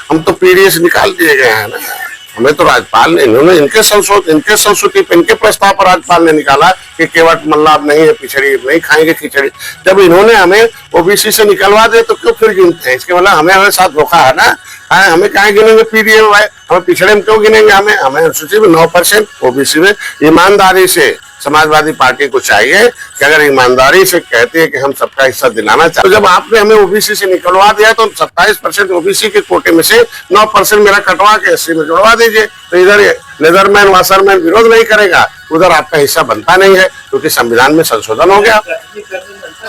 हम तो पीडीए से निकाल दिए गए हैं ना। हमें तो राज्यपाल ने, इन्होंने इनके संशोधित इनके प्रस्ताव पर राज्यपाल ने निकाला कि केवट मल्लाब नहीं है, पिछड़ी नहीं खाएंगे खिचड़ी। जब इन्होंने हमें ओबीसी से निकलवा दे तो क्यों फिर गिनते हैं? इसके मतलब हमें साथ धोखा है ना। हमें कहाँ गिनेंगे पीडीए में? हमें पिछड़े में क्यों गिनेंगे? हमें अनुसूचित में 9%, ओबीसी में। ईमानदारी से समाजवादी पार्टी को चाहिए कि अगर ईमानदारी से कहती है कि हम सबका हिस्सा दिलाना चाहते, तो जब आपने हमें ओबीसी से निकलवा दिया तो 27% ओबीसी के कोटे में से 9% मेरा कटवा के 80 में जोड़वा दीजिए। तो इधर लेदरमैन वाशरमैन विरोध नहीं करेगा, उधर आपका हिस्सा बनता नहीं है, क्योंकि संविधान में संशोधन हो गया।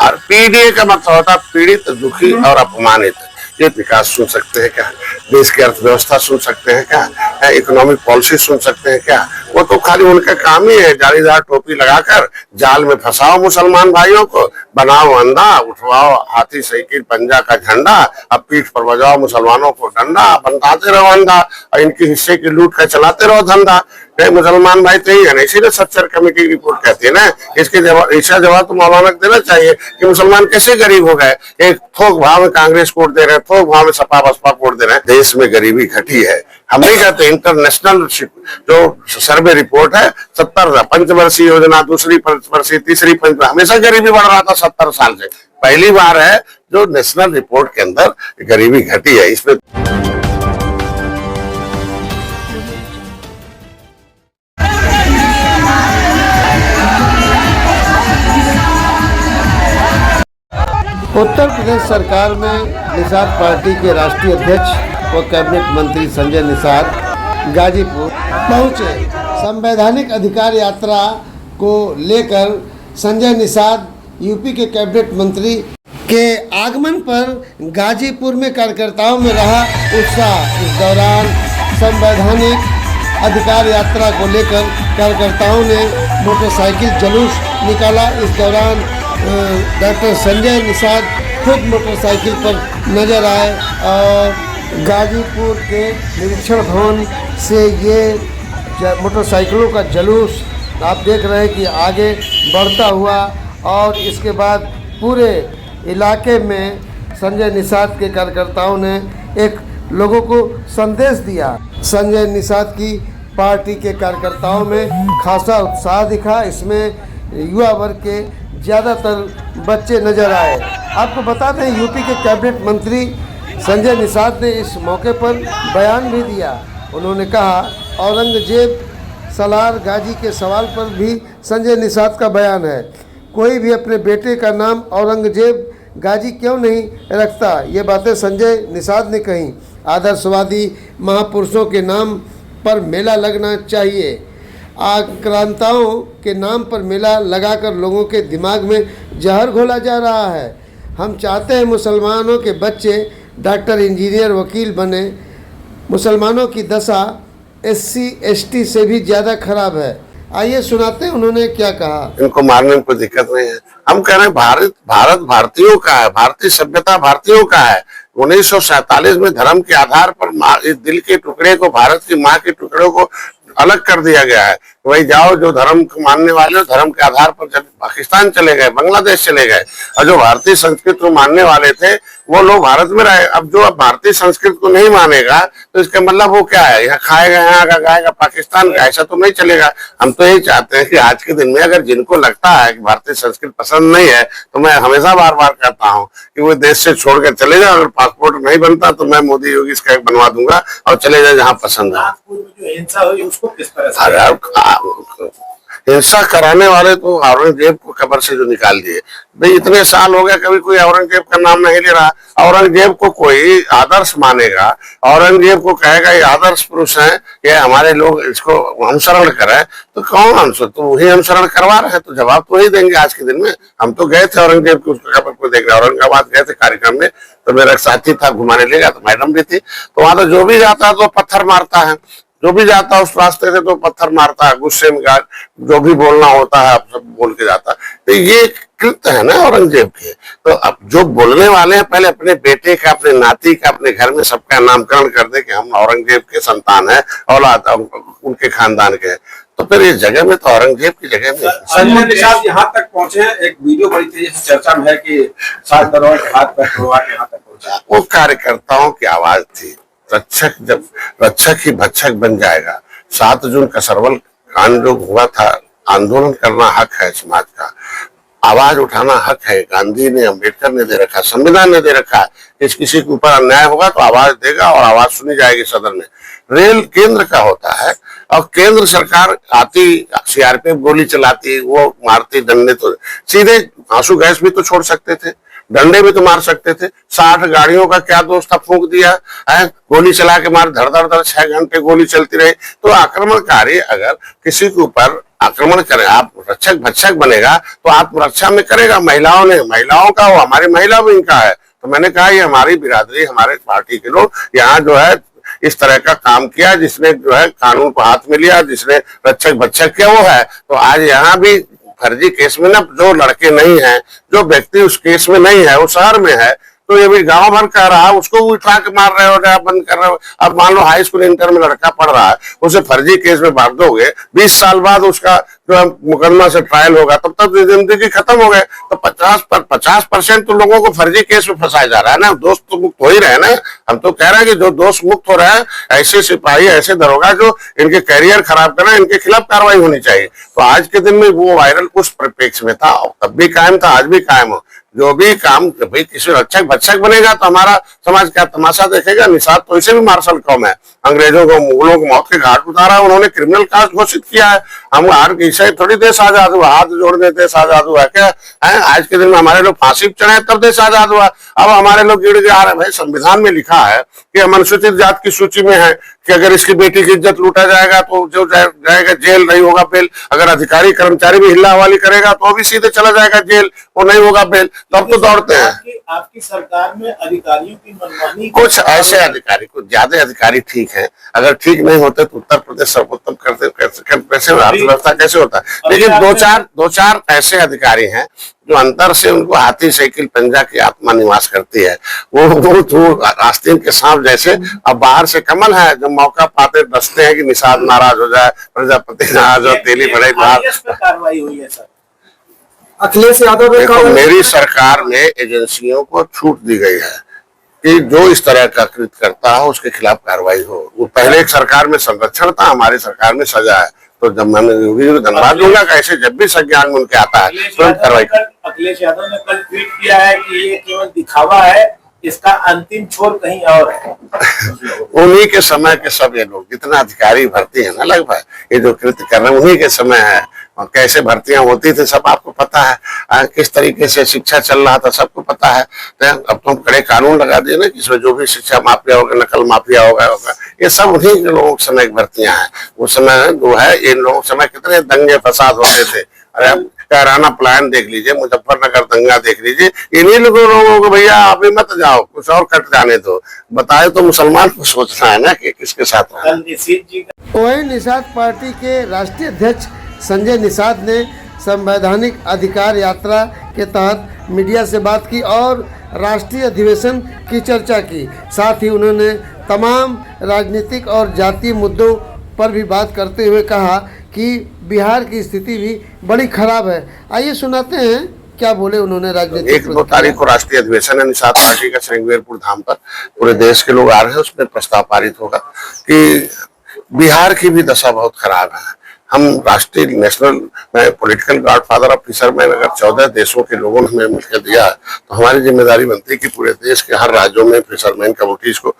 और पीडीए का मतलब होता है पीड़ित, दुखी और अपमानित। ये विकास सुन सकते हैं क्या? देश की अर्थव्यवस्था सुन सकते हैं क्या? इकोनॉमिक पॉलिसी सुन सकते हैं क्या? वो तो खाली उनका काम ही है जालीदार टोपी लगाकर जाल में फंसाओ मुसलमान भाइयों को, बनाओ अंधा, उठवाओ हाथी साइकिल पंजा का झंडा, अब पीठ पर बजाओ मुसलमानों को डंडा, बनताते रहो अंधा और इनके हिस्से की लूट कर चलाते रहो धंधा। मुसलमान भाई तो ही है ना, इसीलिए सच्चर कमेटी की रिपोर्ट कहती है ना, इसके जवाब तो मौलाना को देना चाहिए कि मुसलमान कैसे गरीब हो गए। एक थोक भाव में कांग्रेस वोट दे रहे हैं, थोक भाव में सपा बसपा वोट दे रहे हैं। देश में गरीबी घटी है। हम नहीं कहते, इंटरनेशनल जो सर्वे रिपोर्ट है 70 पंचवर्षीय योजना, दूसरी पंचवर्षीय, तीसरी पंचवर्षीय, हमेशा गरीबी बढ़ रहा था 70 साल से। पहली बार है जो नेशनल रिपोर्ट के अंदर गरीबी घटी है। इसमें उत्तर प्रदेश सरकार में निषाद पार्टी के राष्ट्रीय अध्यक्ष व कैबिनेट मंत्री संजय निषाद गाजीपुर पहुंचे। संवैधानिक अधिकार यात्रा को लेकर संजय निषाद यूपी के कैबिनेट मंत्री के आगमन पर गाजीपुर में कार्यकर्ताओं में रहा उत्साह। इस दौरान संवैधानिक अधिकार यात्रा को लेकर कार्यकर्ताओं ने मोटरसाइकिल जुलूस निकाला। इस दौरान डॉक्टर संजय निषाद खुद मोटरसाइकिल पर नजर आए और गाजीपुर के निरीक्षण भवन से ये मोटरसाइकिलों का जुलूस आप देख रहे हैं कि आगे बढ़ता हुआ और इसके बाद पूरे इलाके में संजय निषाद के कार्यकर्ताओं ने एक लोगों को संदेश दिया। संजय निषाद की पार्टी के कार्यकर्ताओं में खासा उत्साह दिखा। इसमें युवा वर्ग के ज़्यादातर बच्चे नजर आए। आपको बता दें यूपी के कैबिनेट मंत्री संजय निषाद ने इस मौके पर बयान भी दिया। उन्होंने कहा, औरंगजेब सलार गाजी के सवाल पर भी संजय निषाद का बयान है। कोई भी अपने बेटे का नाम औरंगजेब गाजी क्यों नहीं रखता? ये बातें संजय निषाद ने कही। आदर्शवादी महापुरुषों के नाम पर मेला लगना चाहिए। आक्रांताओं के नाम पर मेला लगाकर लोगों के दिमाग में जहर घोला जा रहा है। हम चाहते हैं मुसलमानों के बच्चे डॉक्टर, इंजीनियर, वकील बने। मुसलमानों की दशा SC ST से भी ज़्यादा खराब है। आइए सुनाते हैं उन्होंने क्या कहा। इनको मारने में कोई दिक्कत नहीं है। हम कह रहे हैं भारत भारतीयों का है, भारतीय सभ्यता भारतीयों का है। 1947 में धर्म के आधार पर इस दिल के टुकड़े को, भारत की माँ के टुकड़े को अलग कर दिया गया है। वही जाओ जो धर्म को मानने वाले धर्म के आधार पर पाकिस्तान चले गए, बांग्लादेश चले गए, और जो भारतीय संस्कृति को मानने वाले थे वो लोग भारत में रहे। अब जो भारतीय संस्कृति को नहीं मानेगा तो इसका मतलब वो क्या है? यहाँ खाएगा, यहाँ का गाएगा पाकिस्तान का, ऐसा तो नहीं चलेगा। हम तो यही चाहते हैं कि आज के दिन में अगर जिनको लगता है कि भारतीय संस्कृति पसंद नहीं है, तो मैं हमेशा बार बार कहता हूँ कि वो देश से छोड़कर चले जाए। अगर पासपोर्ट नहीं बनता तो मैं मोदी योगी इसका एक बनवा दूंगा और चले जाए जहाँ पसंद है। हिंसा कराने वाले तो औरंगजेब को कब्र से जो निकाल दिए। भाई इतने साल हो गए कभी कोई औरंगजेब का नाम नहीं ले रहा। औरंगजेब को कोई आदर्श मानेगा, औरंगजेब को कहेगा ये आदर्श पुरुष है, ये हमारे लोग इसको अनुसरण करें, तो कौन अनुसरण? तो वही अनुसरण करवा रहे हैं, तो जवाब तो वही देंगे। आज के दिन में हम तो गए थे औरंगजेब की कब्र को देखने, औरंगाबाद गए थे कार्यक्रम में, तो मेरा एक साथी था घुमाने ले गया, तो मैडम भी थी। तो वहां तो जो भी जाता है तो पत्थर मारता है, जो भी जाता है उस रास्ते से तो पत्थर मारता है, गुस्से में जो भी बोलना होता है सब बोल के जाता है। तो ये कृत्य है ना औरंगजेब के। तो अब जो बोलने वाले हैं पहले अपने बेटे का, अपने नाती का, अपने घर में सबका नामकरण कर दे कि हम औरंगजेब के संतान है, औलाद उनके खानदान के। तो फिर इस जगह में तो औरंगजेब की जगह में संजय निषाद यहाँ तक पहुंचे। एक वीडियो बड़ी तेजी से चर्चा में है कि 7 करोड़ के हाथ पर के यहाँ तक पहुंचा। वो कार्यकर्ताओं की आवाज थी, रक्षक जब रक्षक ही भक्षक बन जाएगा। 7 जून कसरवल कांड जो हुआ था, आंदोलन करना हक है समाज का, आवाज उठाना हक है। गांधी ने, अम्बेडकर ने दे रखा, संविधान ने दे रखा है। किसी के ऊपर अन्याय होगा तो आवाज देगा और आवाज सुनी जाएगी सदन में। रेल केंद्र का होता है और केंद्र सरकार आती, सीआरपीएफ गोली चलाती, वो मारती, डंडे तो सीधे आंसू गैस भी तो छोड़ सकते थे, डंडे भी तो मार सकते थे। 60 गाड़ियों का क्या दोष था, फूंक दिया है, गोली चला के मार, धड़ धड़ धड़ 6 घंटे गोली चलती रही। तो आक्रमणकारी अगर किसी के ऊपर आक्रमण करे, आप रक्षक भक्षक बनेगा तो आत्मरक्षा में करेगा। महिलाओं का, वो हमारी महिला विंग का है। तो मैंने कहा ये हमारी बिरादरी, हमारे पार्टी के लोग यहाँ जो है इस तरह का काम किया, जिसने जो है कानून को हाथ में लिया, जिसने रक्षक भक्षक किया वो है। तो आज यहाँ भी फर्जी केस में ना जो लड़के नहीं हैं, जो व्यक्ति उस केस में नहीं है, वो शहर में है, तो ये भी गांव भर कह रहा है, उसको उठा के मार रहे हो, बंद कर रहे हो। अब मान लो हाई स्कूल इंटर में लड़का पढ़ रहा है, उसे फर्जी केस में बांध दोगे, 20 साल बाद उसका जो है मुकदमा से ट्रायल होगा, तब तक जिंदगी खत्म हो गए। तो 50% तो लोगों को फर्जी केस में फंसाया जा रहा है ना। दोस्त तो मुक्त हो ही रहे हैं ना। हम तो कह रहे हैं कि जो दोस्त मुक्त हो रहे हैं, ऐसे सिपाही, ऐसे दरोगा जो इनके कैरियर खराब कर रहे हैं, इनके खिलाफ कार्रवाई होनी चाहिए। तो आज के दिन में वो वायरल उस परिप्रेक्ष्य में था, तब भी कायम था, आज भी कायम हो। जो भी काम भाई किसी रक्षक भक्षक बनेगा तो हमारा समाज क्या तमाशा देखेगा। निषाद तो इसे भी मार्शल कौम है, अंग्रेजों को, मुगलों को मौत के घाट उतारा, उन्होंने क्रिमिनल कास्ट घोषित किया है। हम हर किसी थोड़ी देश आजाद हुआ, हाथ जोड़ने देश आजाद हुआ क्या है? आज के दिन में हमारे लोग फांसी पे चढ़े तब देश आजाद हुआ। अब हमारे लोग गिड़ गए आ रहे। भाई संविधान में लिखा है कि हम अनुसूचित जाति की सूची में है कि अगर इसकी बेटी की इज्जत लूटा जाएगा तो जो जाएगा जेल, नहीं होगा बेल। अगर अधिकारी कर्मचारी भी हिल्ला हवाली करेगा तो भी सीधे चला जाएगा जेल, वो नहीं होगा बेल। तब तो दौड़ते हैं। आपकी सरकार में अधिकारियों की मनमानी, कुछ ऐसे अधिकारी, कुछ ज्यादा अधिकारी ठीक है, अगर ठीक नहीं होते तो उत्तर प्रदेश सर्वोत्तम करते कैसे अर्थव्यवस्था कैसे होता है। लेकिन दो चार ऐसे अधिकारी हैं जो अंतर से उनको हाथी साइकिल पंजा की आत्मा निवास करती है। वो आस्तीन के सांप जैसे। अब बाहर से कमल है, जब मौका पाते डसते हैं कि निषाद नाराज हो जाए, प्रजापति नाराज हो, तेली बढ़े। कार्रवाई हुई है सर, अखिलेश यादव ने देखो, मेरी सरकार में एजेंसियों को छूट दी गई है कि जो इस तरह का कृत करता है उसके खिलाफ कार्रवाई हो। वो पहले एक सरकार में संरक्षण था, हमारी सरकार में सजा है। तो जब मैं धन्यवाद दूंगा कि ऐसे जब भी संज्ञान में उनके आता है तुरंत कार्रवाई। अखिलेश यादव ने कल ट्वीट किया है कि ये केवल दिखावा है, इसका अंतिम छोर कहीं और है। उन्हीं के समय के सब ये लोग जितना अधिकारी भर्ती है ना, लगभग ये जो कृत्य कर रहे हैं उन्हीं के समय है। और कैसे भर्तियां होती थी सब आपको पता है, किस तरीके से शिक्षा चल रहा था सबको पता है। तो अब तो हम कड़े कानून लगा दिए ना, इसमें जो भी शिक्षा माफिया होगा, नकल माफिया होगा, ये सब उन्हीं के लोगों के समय की भर्तियां हैं। उस समय जो है इन लोगों के समय कितने दंगे फसाद होते थे। अरे अब कैराना प्लान देख लीजिए, मुजफ्फरनगर दंगा देख लीजिए, इन्हीं लोगों को भैया अभी मत जाओ, कुछ और कट जाने दो। बताए तो मुसलमान को सोचना है ना कि किसके साथ। वहीं निषाद पार्टी के राष्ट्रीय अध्यक्ष संजय निषाद ने संवैधानिक अधिकार यात्रा के तहत मीडिया से बात की और राष्ट्रीय अधिवेशन की चर्चा की। साथ ही उन्होंने तमाम राजनीतिक और जातीय मुद्दों पर भी बात करते हुए कहा कि बिहार की स्थिति भी बड़ी खराब है। आइए सुनाते हैं क्या बोले उन्होंने। राजनीतिक 1-2 तारीख को राष्ट्रीय अधिवेशन है निषाद पार्टी का श्रृंगेरपुर धाम पर, पूरे देश के लोग आ रहे हैं। उसमें प्रस्ताव पारित होगा कि बिहार की भी दशा बहुत खराब है। हम राष्ट्रीय national political godfather of fisherman अगर 14 देशों के लोगों ने हमें मिलकर दिया तो हमारी जिम्मेदारी बनती है कि पूरे देश के हर राज्यों में फिशरमैन कम्युनिटीज को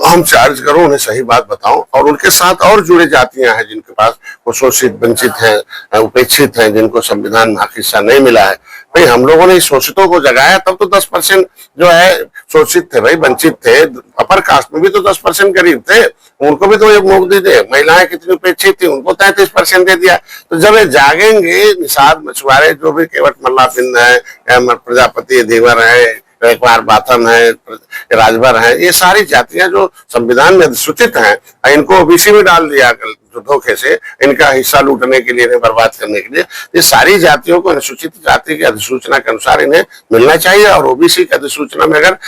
हम चार्ज करो, उन्हें सही बात बताओ। और उनके साथ और जुड़े जातियां हैं जिनके पास वो शोषित, वंचित हैं, उपेक्षित हैं, जिनको संविधान में हक हिस्सा नहीं मिला है। भाई हम लोगों ने शोषितों को जगाया, तब तो 10% जो है शोषित थे, भाई वंचित थे। अपर कास्ट में भी तो 10% गरीब थे, उनको भी तो एक मौका दीजिए। महिलाएं कितनी उपेक्षित थी, उनको 33% दे दिया। तो जब ये जागेंगे, निषाद मछुआरे जो भी केवट मल्ला सिंह है, प्रजापति धीवर है, एक बार बाथम है, राजभर है, ये सारी जातियां जो संविधान में अधिसूचित हैं, इनको ओबीसी में डाल दिया जो धोखे से, इनका हिस्सा लूटने के लिए, इन्हें बर्बाद करने के लिए। ये सारी जातियों को अनुसूचित जाति की अधिसूचना के अनुसार इन्हें मिलना चाहिए। और ओबीसी की अधिसूचना में अगर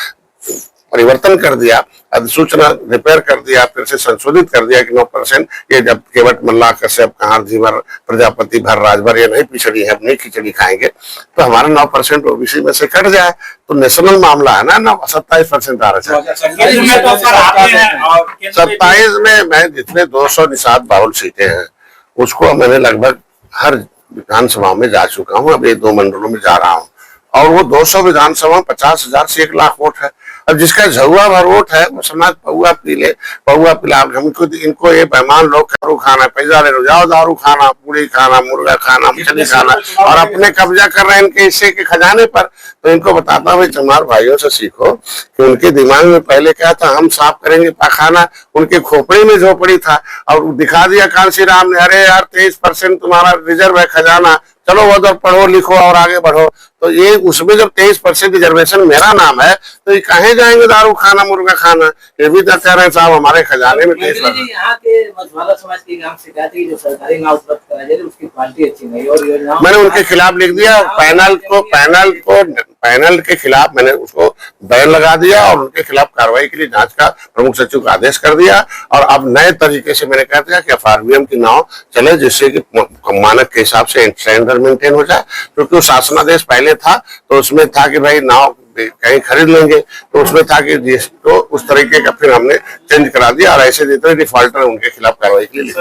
परिवर्तन कर दिया, अधिसूचना रिपेयर कर दिया, फिर से संशोधित कर दिया कि 9%, ये जब केवट मल्लाह कश्यप कहार धीवर प्रजापति भर राजभर ये नहीं पिछड़ी है, अब नहीं खिचड़ी खाएंगे, तो हमारा 9% ओबीसी में से कट जाए तो नेशनल मामला है ना, 27% आरक्षण। 27 में मैं जितने 200 निषाद बाहुल सीटें हैं उसको मैंने लगभग हर विधानसभा में जा चुका हूँ, अब ये 2 मंडलों में जा रहा हूँ, और वो 200 विधानसभा 50,000 से 1 लाख वोट है। अब जिसका झुआ भर वोट है वो समाज पौआ पी ले, पौआ पिला, हमको इनको ये बेईमान लोग दारू खाना, पैसा ले लो, जाओ दारू खाना, पूरी खाना, मुर्गा खाना, मछली खाना, और अपने कब्जा कर रहे हैं इनके हिस्से के खजाने पर। तो इनको बताता हूँ चमार भाइयों से सीखो कि उनके दिमाग में पहले क्या था, हम साफ करेंगे पाखाना, उनके खोपड़ी में झोपड़ी था, और दिखा दिया कांसी राम ने, अरे यार 23% तुम्हारा रिजर्व है खजाना, चलो उधर पढ़ो लिखो और आगे बढ़ो। तो ये उसमें जब 23% रिजर्वेशन मेरा नाम है तो ये कहे जाएंगे दारू खाना, मुर्गा खाना, ये भी तो कह रहे हैं साहब हमारे खजाने में 23%। यहाँ के मछुआरा समाज की गांव शिकायत है कि जो सरकारी नाव उपलब्ध कराई जा रही है उसकी क्वालिटी अच्छी नहीं, और योजना मैंने उनके खिलाफ लिख दिया, पैनल के खिलाफ मैंने उसको बैन लगा दिया और उनके खिलाफ कार्रवाई के लिए जांच का प्रमुख सचिव का आदेश कर दिया। और अब नए तरीके से मैंने कह दिया कि FRBM की नाव चले, जिससे कि मानक के हिसाब से स्टैंडर्ड मेंटेन हो जाए, क्योंकि वो शासनादेश पहले था तो उसमें था कि भाई नाव कहीं खरीद लेंगे, तो उसमें था कि तो उस तरीके का फिर हमने चेंज करा दिया, और ऐसे जितने डिफॉल्टर उनके खिलाफ कार्रवाई के लिए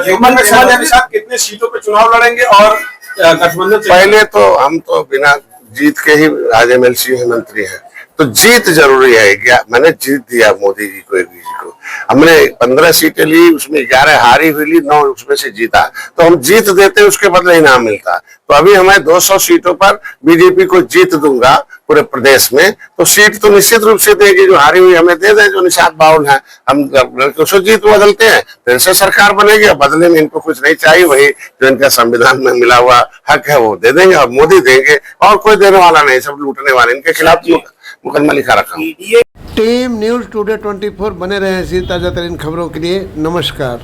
कितने सीटों पर चुनाव लड़ेंगे और गठबंधन? पहले तो हम तो बिना जीत के ही आज MLC मंत्री है, तो जीत जरूरी है। क्या मैंने जीत दिया मोदी जी को, हमने 15 सीटें ली, उसमें 11 हारी हुई ली, 9 उसमें से जीता, तो हम जीत देते उसके बदले इनाम मिलता। तो अभी हमें 200 सीटों पर बीजेपी को जीत दूंगा पूरे प्रदेश में, तो सीट तो निश्चित रूप से देगी, जो हारी हुई हमें दे दे, जो निषाद बाहुल है हम उसको जीत बदलते हैं, फिर से सरकार बनेगी, बदले में इनको कुछ नहीं चाहिए, वही जो इनका संविधान में मिला हुआ हक है वो दे देंगे, और मोदी देंगे, और कोई देने वाला नहीं, सब लूटने वाले, इनके खिलाफ मुकदमा लिखा रखा हूँ। टीम न्यूज़ टुडे 24 बने रहे इसी ताज़ा तरीन खबरों के लिए। नमस्कार।